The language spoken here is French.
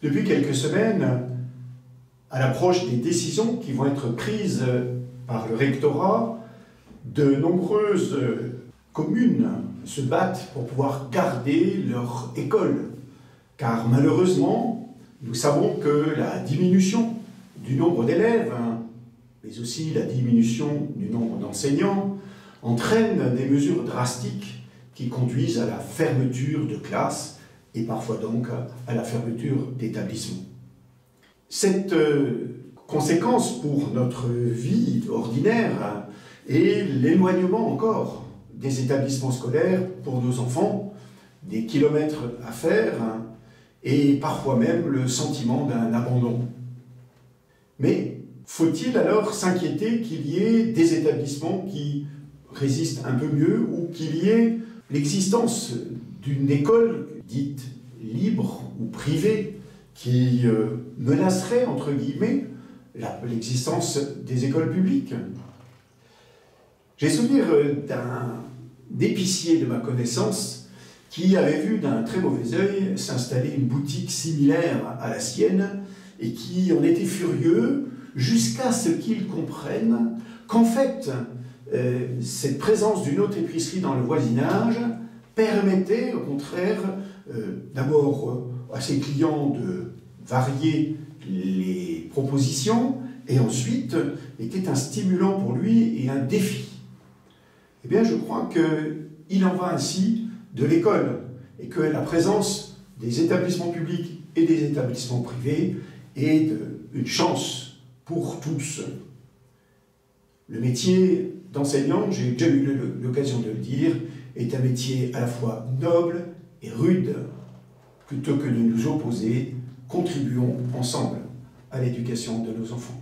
Depuis quelques semaines, à l'approche des décisions qui vont être prises par le rectorat, de nombreuses communes se battent pour pouvoir garder leur école. Car malheureusement, nous savons que la diminution du nombre d'élèves, mais aussi la diminution du nombre d'enseignants, entraîne des mesures drastiques qui conduisent à la fermeture de classes et parfois donc à la fermeture d'établissements. Cette conséquence pour notre vie ordinaire est l'éloignement encore des établissements scolaires pour nos enfants, des kilomètres à faire et parfois même le sentiment d'un abandon. Mais faut-il alors s'inquiéter qu'il y ait des établissements qui résistent un peu mieux ou qu'il y ait l'existence d'une école dite libre ou privée qui menacerait, entre guillemets, l'existence des écoles publiques? J'ai souvenir d'un épicier de ma connaissance qui avait vu d'un très mauvais œil s'installer une boutique similaire à la sienne et qui en était furieux jusqu'à ce qu'il comprenne qu'en fait, cette présence d'une autre épicerie dans le voisinage permettait au contraire d'abord à ses clients de varier les propositions et ensuite était un stimulant pour lui et un défi. Eh bien, je crois qu'il en va ainsi de l'école et que la présence des établissements publics et des établissements privés est une chance pour tous. Le métier d'enseignant, j'ai déjà eu l'occasion de le dire, est un métier à la fois noble et rude. Plutôt que de nous opposer, contribuons ensemble à l'éducation de nos enfants.